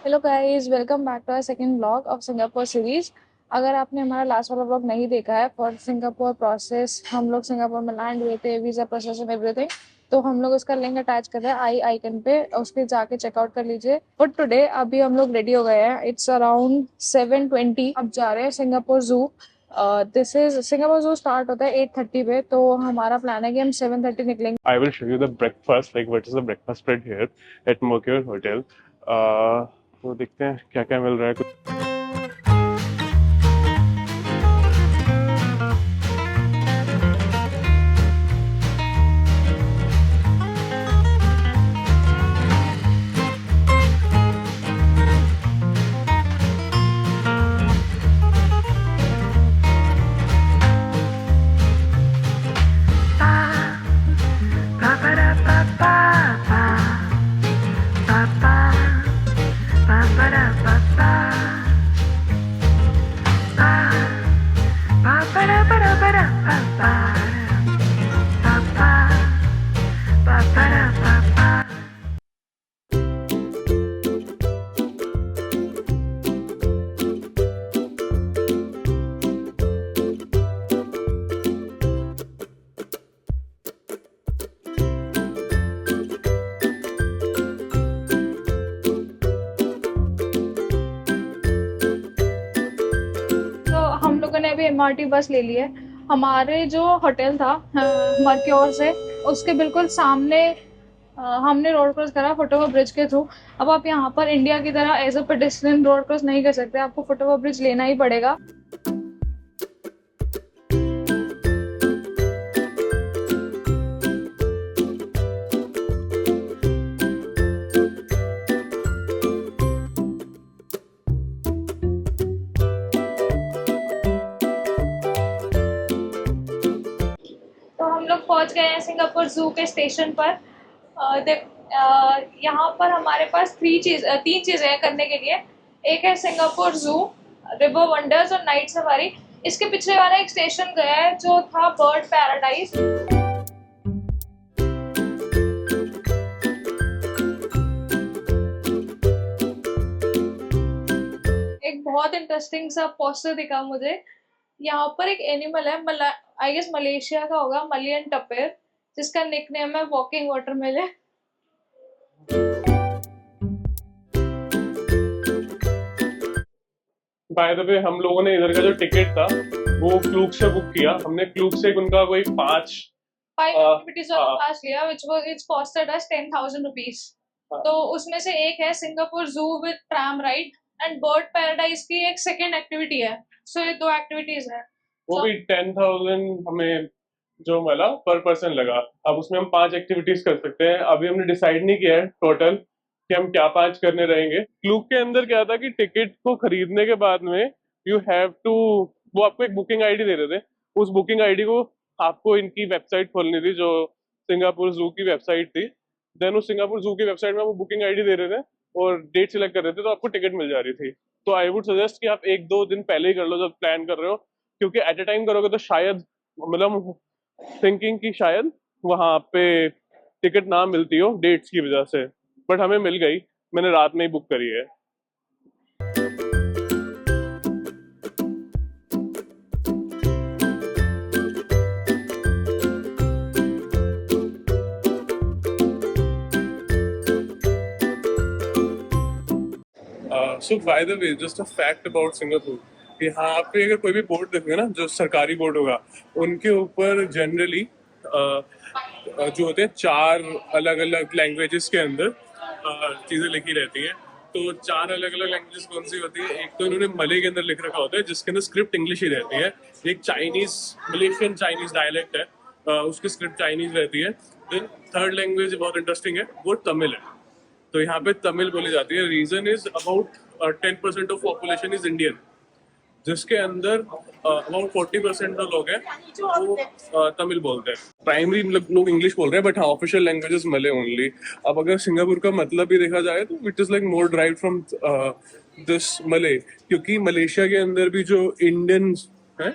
Hello guys, welcome back to our second vlog of Singapore series. अगर आपने हमारा last वाला व्लॉग नहीं देखा है फॉर सिंगापुर प्रोसेस, हम लोग सिंगापुर में लैंड हुए थे, वीज़ा प्रोसेस एंड एवरीथिंग, तो हम लोग उसका लिंक अटैच कर रहे हैं आई आइकन पे, उसके जाके चेकआउट कर लीजिए। बट टुडे अभी हम लोग रेडी हो गए हैं, इट्स अराउंड 7:20। अब जा रहे हैं सिंगापुर जू। दिस इज सिंगापुर जू स्टार्ट होता है 8:30 पे, तो हमारा प्लान है कि हम 7:30 निकलेंगे। I will show you the breakfast, like what is the breakfast spread here at Mercure Hotel. तो देखते हैं क्या क्या मिल रहा है। तो हम लोगों ने अभी एमआरटी बस ले ली है। हमारे जो होटल था मर्क्योर से, उसके बिल्कुल सामने हमने रोड क्रॉस करा फुटओवर ब्रिज के थ्रू। अब आप यहाँ पर इंडिया की तरह as a pedestrian road cross नहीं कर सकते, आपको फुटओवर ब्रिज लेना ही पड़ेगा। तो हम लोग पहुंच गए हैं सिंगापुर जू के स्टेशन पर। यहाँ पर हमारे पास तीन चीजें हैं करने के लिए। एक है सिंगापुर जू, रिवर वंडर्स और नाइट सफारी। इसके पिछले वाला एक स्टेशन गया है जो था बर्ड पैराडाइज। एक बहुत इंटरेस्टिंग सा पोस्टर दिखा मुझे। यहाँ पर एक एनिमल है, आई गेस मलेशिया का होगा, मलियन टपेर, जिसका निकनेम है वॉकिंग वाटरमेलन। बाय द वे, हम लोगों ने इधर का जो टिकट था वो क्लूक से बुक किया। हमने क्लूक से उनका कोई फाइव आ, एक्टिविटीज वाला पास लिया, which was it's costed us 10,000 rupees। तो उसमें से एक है सिंगापुर जू with tram ride and bird paradise की एक सेकेंड एक्टिविटी है। सो ये दो एक्टिविटीज है। वो भी 10,000 हमें जो मिला पर पर्सन लगा। अब उसमें हम 5 एक्टिविटीज कर सकते हैं। अभी हमने डिसाइड नहीं किया है टोटल कि हम क्या 5 करने रहेंगे। क्लूक के अंदर क्या था कि टिकट को खरीदने के बाद में यू हैव टू, वो आपको एक बुकिंग आईडी दे रहे थे। उस बुकिंग आईडी को आपको इनकी वेबसाइट खोलनी थी, जो सिंगापुर जू की वेबसाइट थी। देन उस सिंगापुर जू की वेबसाइट में वो बुकिंग आईडी दे रहे थे और डेट सिलेक्ट कर रहे थे, तो आपको टिकट मिल जा रही थी। तो आई वुड सजेस्ट कि आप 1-2 दिन पहले ही कर लो जब प्लान कर रहे हो, क्योंकि एट अ टाइम करोगे तो शायद, मतलब थिंकिंग कि शायद वहां पे टिकट ना मिलती हो डेट्स की वजह से। बट हमें मिल गई, मैंने रात में ही बुक करी है। So by the way, just a fact about Singapore, यहाँ पे अगर कोई भी बोर्ड देखोगे ना, जो सरकारी बोर्ड होगा, उनके ऊपर जनरली जो होते हैं 4 अलग अलग लैंग्वेजेस के अंदर चीजें लिखी रहती हैं। तो 4 अलग अलग लैंग्वेजेस कौन सी होती है? एक तो इन्होंने मलय के अंदर लिख रखा होता है, जिसके अंदर स्क्रिप्ट इंग्लिश ही रहती है। एक चाइनीज, मलेशियन चाइनीज डायलेक्ट है, उसकी स्क्रिप्ट चाइनीज रहती है। देन थर्ड लैंग्वेज बहुत इंटरेस्टिंग है, वो तमिल है। तो यहाँ पे तमिल बोली जाती है। Reason is about 10% of population is Indian, जिसके अंदर अबाउट 40% जो लोग हैं वो तमिल बोलते हैं। प्राइमरी लोग इंग्लिश बोल रहे हैं, बट हाँ, ऑफिशियल लैंग्वेजेस मलय ओनली। अब अगर सिंगापुर का मतलब भी देखा जाए तो it is like more drive from this Malay, क्योंकि मलेशिया के अंदर भी जो इंडियंस हैं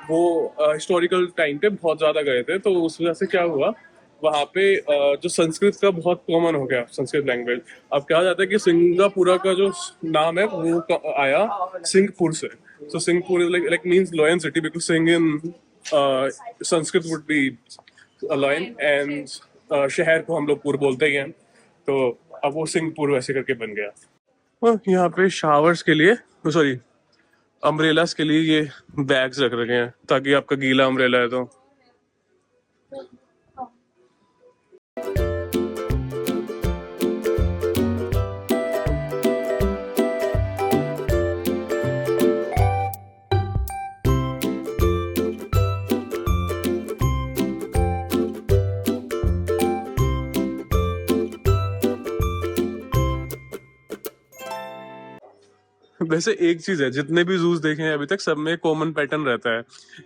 वो हिस्टोरिकल टाइम पे बहुत ज्यादा गए थे। तो उस वजह से क्या हुआ वहाँ पे जो संस्कृत का बहुत कॉमन हो गया, संस्कृत लैंग्वेज। अब कहा जाता है कि सिंगापुरा का जो नाम है वो आया सिंगपुर से। So Singapore is like means lion city, because सिंग in Sanskrit would be lion, and शहर को हम लोग पुर बोलते ही हैं, तो अब वो सिंगपुर वैसे करके बन गया। और यहाँ पे शावर्स के लिए, सॉरी अम्ब्रेलास के लिए ये बैग्स रख रखे हैं ताकि आपका गीला अम्ब्रेला है तो। वैसे एक चीज है, जितने भी जूस देखे हैं अभी तक सब में कॉमन पैटर्न रहता है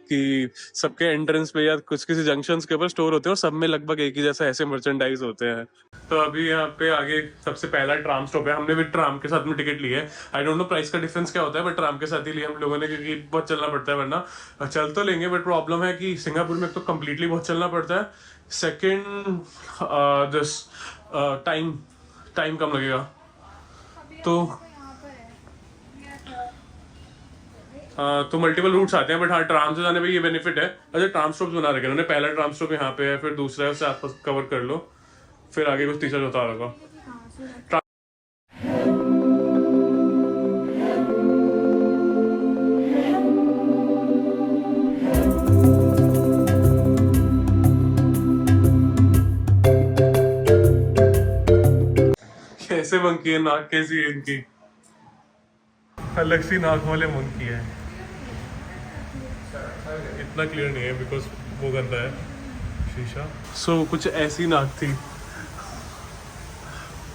कि सबके एंट्रेंस पे या कुछ किसी जंक्शंस के ऊपर स्टोर होते हैं और सब में लगभग एक ही जैसा ऐसे मर्चेंडाइज होते हैं। तो अभी यहाँ पे आगे सबसे पहला ट्राम स्टॉप है। हमने भी ट्राम के साथ में टिकट ली है। आई डोंट नो प्राइस का डिफरेंस क्या होता है, बट ट्राम के साथ ही लिया हम लोगों ने क्योंकि बहुत चलना पड़ता है, वरना चल तो लेंगे बट प्रॉब्लम है कि सिंगापुर में तो कम्प्लीटली बहुत चलना पड़ता है, सेकेंड टाइम कम लगेगा। तो मल्टीपल रूट्स आते हैं, बट हाँ ट्राम से जाने में ये बेनिफिट है। अच्छा ट्राम स्टॉप बना रखे उन्होंने, पहला ट्राम स्टॉप यहाँ पे है, फिर दूसरा है उससे आसपास कवर कर लो, फिर आगे कुछ तीसरा चौथा होगा। कैसे मंकी है, नाक कैसी है इनकी, अलग सी नाक वाले मंकी है। इतना क्लियर नहीं है बिकॉज वो गंदा है शीशा। सो कुछ ऐसी नाक थी।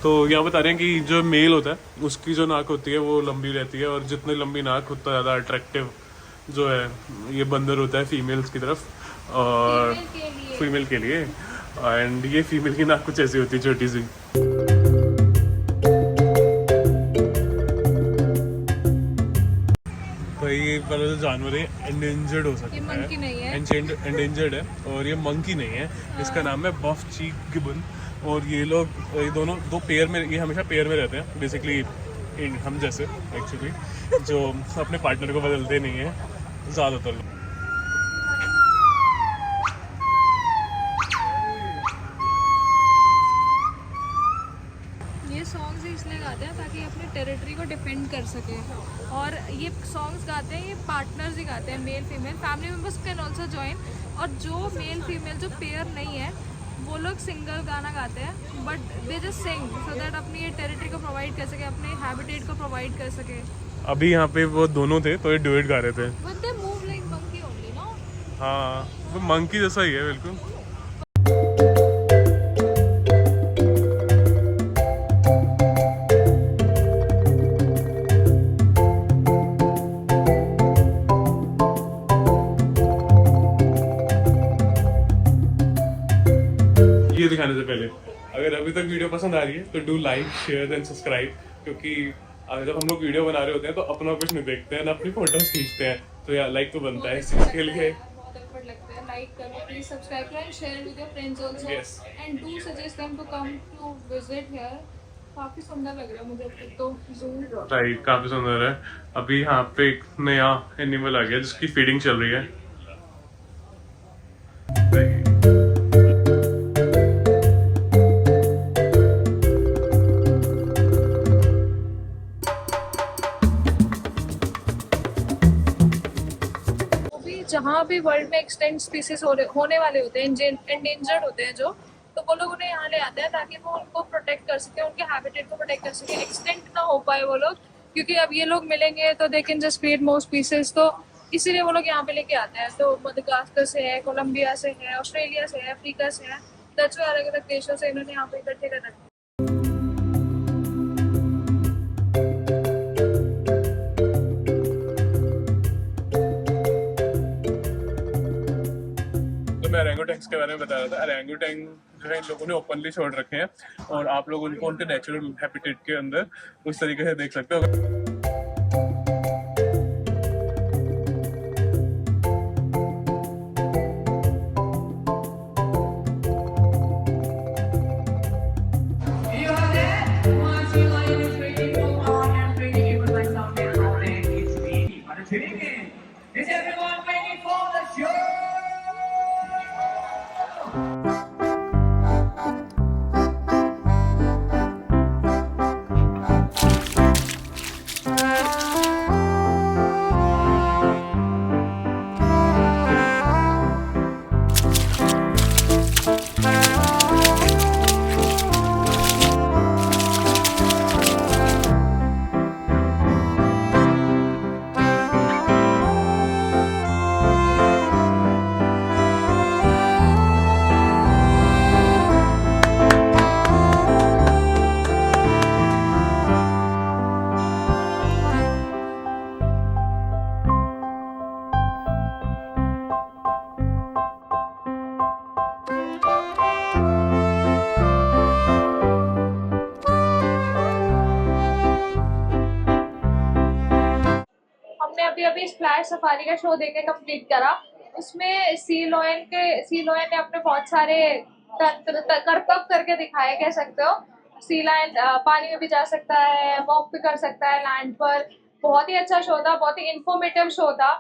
तो यहाँ बता रहे हैं कि जो मेल होता है उसकी जो नाक होती है वो लंबी रहती है, और जितनी लंबी नाक उतना ज़्यादा अट्रैक्टिव जो है ये बंदर होता है फीमेल्स की तरफ, और फीमेल के लिए। एंड ये फीमेल की नाक कुछ ऐसी होती है छोटी सी। भाई वाला जो जानवर है एंडेंजर्ड हो सकता है, मंकी नहीं है, एंडेंजर्ड है, और ये मंकी नहीं है। इसका नाम है बफ चीक गिबन, और ये लोग ये दोनों दो पेयर में, ये हमेशा पेयर में रहते हैं बेसिकली, हम जैसे एक्चुअली जो अपने पार्टनर को बदलते नहीं है ज़्यादातर लोग। ये सॉन्ग्स इसलिए गाते हैं ताकि अपनी टेरिटरी को डिफेंड कर सके, और ये सॉन्ग्स गाते हैं ये पार्टनर्स ही गाते हैं, male female. Family members can also join, और जो मेल फीमेल जो पेयर नहीं है वो लोग सिंगल गाना गाते हैं, but they just sing so that अपनी ये टेरिटरी को प्रोवाइड कर सके, अपने हैबिटेट को प्रोवाइड कर सके। अभी यहाँ पे वो दोनों थे तो ये डुएट गा रहे थे। But they move like monkey only, no? हाँ वो मंकी जैसा ही है बिल्कुल। ये दिखाने से पहले अगर अभी तक वीडियो पसंद आ रही है तो do like share and subscribe, क्योंकि जब हम लोग वीडियो बना रहे होते हैं तो अपना कुछ नहीं देखते हैं ना अपनी फोटोज खींचते हैं, तो यार लाइक तो बनता है इस चीज के लिए। बहुत एफर्ट लगता है, लाइक करो, प्लीज सब्सक्राइब करो and share with your friends also, Yes. And do suggest them to come to visit here. काफी सुंदर लग रहा है मुझे तो जूम। राइट, काफी सुंदर है। अभी यहाँ पे एक नया एनिमल आ गया जिसकी फीडिंग चल रही है। जहाँ भी वर्ल्ड में एक्सटेंट स्पीसीज होने वाले होते हैं, एंडेंजर्ड होते हैं जो, तो वो लोग उन्हें यहाँ ले आते हैं ताकि वो उनको प्रोटेक्ट कर सके, उनके हैबिटेट को प्रोटेक्ट कर सके, एक्सटेंट ना हो पाए वो लोग, क्योंकि अब ये लोग मिलेंगे तो they can just create more species, तो इसीलिए वो लोग यहाँ पे लेके आते हैं। तो मदागास्कर से है, कोलंबिया से है, ऑस्ट्रेलिया से है, अफ्रीका से है, दैट्स व्हाई अलग अलग देशों से इन्होंने यहाँ पे इकट्ठे कर रखे। मैं ओरंगुटैंग्स के बारे में बता रहा था। ओरंगुटैंग जो है इन लोगों ने ओपनली छोड़ रखे हैं, और आप लोग उनको उनके नेचुरल हैबिटेट के अंदर उस तरीके से देख सकते हो। Speaking, is everyone ready for the show? हमने अभी अभी स्प्लैश सफारी का शो देके कंप्लीट करा। उसमें सी लॉयन ने अपने बहुत सारे करतब करके दिखाए, कह सकते हो। सी लायन पानी में भी जा सकता है, वॉक भी कर सकता है लैंड पर। बहुत ही अच्छा शो था, बहुत ही इंफॉर्मेटिव शो था।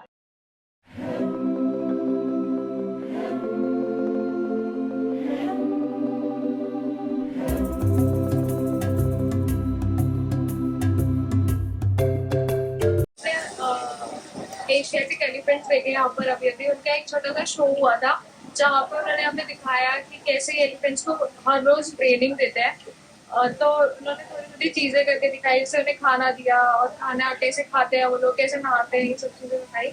एशियाटिक एलिफेंट्स देखे यहाँ पर अभी अभी। उनका एक छोटा सा शो हुआ था जहाँ पर उन्होंने हमें दिखाया कि कैसे एलिफेंट्स को हर रोज ट्रेनिंग देते हैं। तो उन्होंने थोड़ी थोड़ी चीजें करके दिखाई, जैसे उन्हें खाना दिया और खाना कैसे खाते हैं वो लोग, कैसे नहाते हैं, ये सब चीजें दिखाई।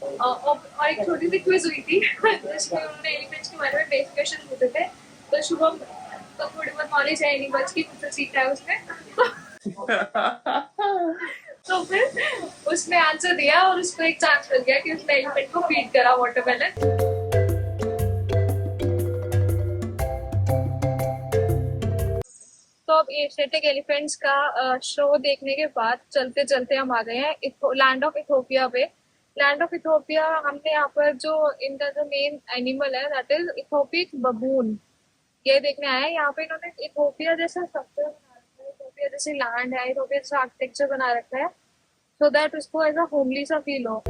और एक छोटी सी क्विज हुई थी जिसमें उन्होंने एलिफेंट्स के बारे में बेसिक क्वेश्चन पूछे थे। तो शुभम तो थोड़ी बहुत नॉलेज है एनिमल्स की, मुझसे सीखा है उसने। तो फिर उसने आंसर दिया और उसको एक चांस मिल गया कि उसने एलिफेंट को फीड करा वाटरमेलन। तो अब एशियाटिक एलिफेंट्स का शो देखने के बाद चलते चलते हम आ गए हैं लैंड ऑफ इथोपिया पे। लैंड ऑफ इथोपिया, हमने यहाँ पर जो इनका जो मेन एनिमल है दैट इज इथोपिक बबून, ये देखने आए हैं। यहाँ पे इन्होंने इथोपिया जैसा स्ट्रक्चर बना रखा है, इथोपिया जैसे लैंड है, इथोपिया जैसा आर्किटेक्चर बना रखा है, सो दैट उसको एज अ होमली सा फील हो।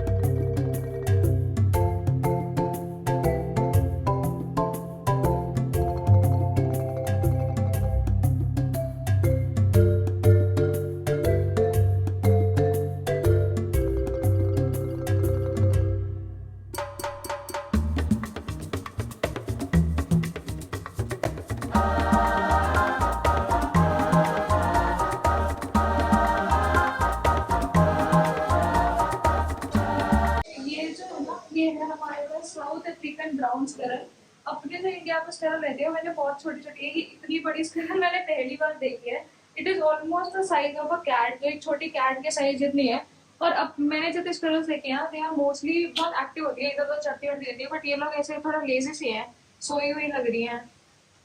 ये जो है ना, ये है हमारे पास साउथ अफ्रीकन ब्राउन स्क्विरल। अपने जो इंडिया में स्क्विरल रहती है मैंने बहुत छोटी छोटी, ये इतनी बड़ी स्क्विरल मैंने पहली बार देखी है। It is almost the size of a cat, जो एक छोटी कैट के साइज जितनी है। और अब मैंने जितने स्क्विरल्स देखे हैं दे आर मोस्टली बहुत एक्टिव होती है, इधर उधर चलती रहती रहती है, बट ये लोग ऐसे थोड़ा लेजी सी हैं, सोई हुई लग रही हैं,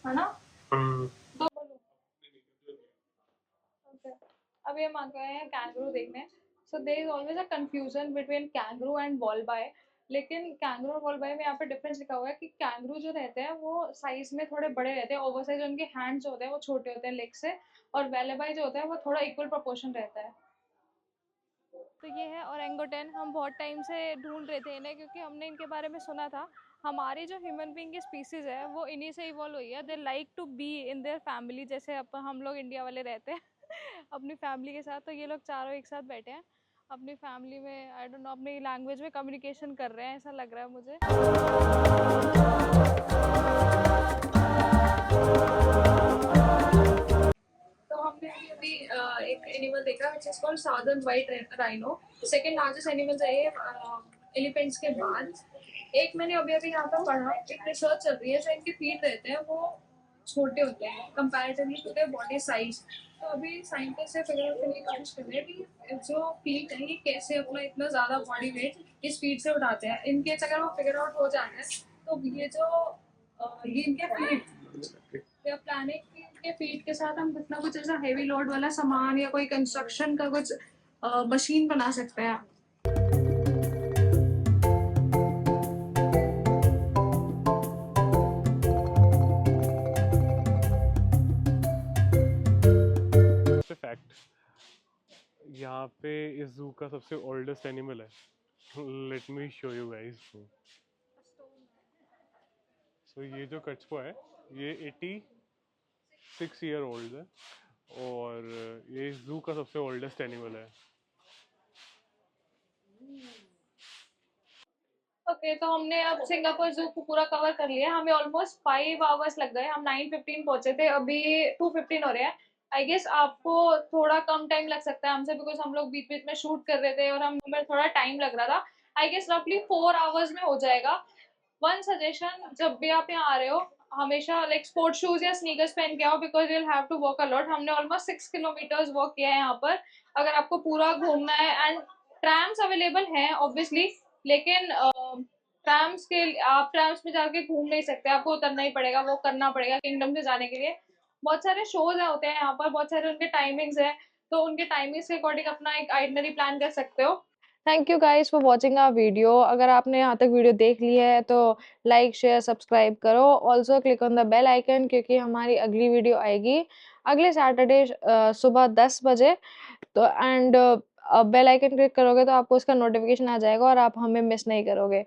है ना। तो Okay. अभी हम आ गए हैं कैंगरू देखने। So there is always a confusion between kangaroo and wallaby. लेकिन कैंगरू और वॉलबाई में यहाँ पे डिफरेंस लिखा हुआ है कि कैंगरू जो रहते हैं वो साइज में थोड़े बड़े रहते हैं, ओवर साइज। उनके हैंड्स होते हैं वो छोटे होते हैं लेग से। और वैलेबाई जो होता है वो थोड़ा इक्वल प्रोपोर्शन रहता है। तो ये है ओरेंगुटेन। हम बहुत टाइम से ढूंढ रहे थे इन्हें, क्योंकि हमने इनके बारे में सुना था। हमारी जो ह्यूमन बीइंग की स्पीसीज है वो इन्हीं से इवॉल्व हुई है। They like to be in their family, जैसे हम लोग इंडिया वाले रहते हैं अपनी फैमिली के साथ। तो ये लोग चारों एक साथ बैठे हैं अपनी फैमिली में, आई डोंट नो, अपनी लैंग्वेज में कम्युनिकेशन कर रहे हैं, ऐसा लग रहा है मुझे। तो हमने अभी अभी एक एनिमल देखा which is called southern white rhino. Second largest animal है ये एलिफेंट्स के बाद। एक मैंने अभी अभी यहाँ पर पढ़ा, एक रिसर्च चल रही है, जो इनके फीट रहते हैं वो छोटे होते हैं comparatively to their body size. तो अभी साइंटिस्ट से फिगर आउट करने की कोशिश कर रहे हैं कि जो फीट है ये कैसे अपना इतना ज़्यादा बॉडी वेट इस फीट से उठाते हैं। इनकेस अगर वो फिगर आउट हो जाए तो ये जो ये इनके फीट, वी आर प्लानिंग कि इनके फीट के साथ हम कुछ ना कुछ ऐसा हेवी लोड वाला सामान या कोई कंस्ट्रक्शन का कुछ मशीन बना सकते हैं। फैक्ट, यहाँ पे इस जू का सबसे ओल्डेस्ट एनिमल है let me show you guys. So ये जो कछुआ है ये 86 ईयर ओल्ड है और ये जू का सबसे ओल्डेस्ट एनिमल है। ओके, तो हमने अब सिंगापुर जू को पूरा कवर कर लिया। हमें ऑलमोस्ट 5 आवर्स लग गए। हम 9:15 पहुंचे थे, अभी 2:15 हो रहे हैं। आई गेस आपको थोड़ा कम टाइम लग सकता है हमसे, बिकॉज हम लोग बीच बीच में शूट कर रहे थे और हमें थोड़ा टाइम लग रहा था। आई गेस रफली 4 आवर्स में हो जाएगा। वन सजेशन, जब भी आप यहाँ आ रहे हो हमेशा लाइक स्पोर्ट शूज या स्नीकर्स पहन के आओ, because you will have to walk a lot. हमने ऑलमोस्ट 6 किलोमीटर्स वॉक किया है यहाँ पर, अगर आपको पूरा घूमना है। एंड ट्रैम्स अवेलेबल हैं ऑब्वियसली, लेकिन ट्रैम्स के आप ट्रैम्स में जाके घूम नहीं सकते, आपको उतरना ही पड़ेगा, वो करना पड़ेगा किंगडम से जाने के लिए। बहुत सारे शोज होते हैं यहाँ पर, बहुत सारे उनके टाइमिंग्स हैं, तो उनके टाइमिंग्स के अकॉर्डिंग अपना एक आइटनरी प्लान कर सकते हो। Thank you guys for watching our video. अगर आपने यहाँ तक वीडियो देख ली है तो लाइक शेयर सब्सक्राइब करो। Also click on the bell icon, क्योंकि हमारी अगली वीडियो आएगी अगले सैटरडे सुबह 10 बजे। तो एंड बेल आइकन क्लिक करोगे तो आपको उसका नोटिफिकेशन आ जाएगा और आप हमें मिस नहीं करोगे।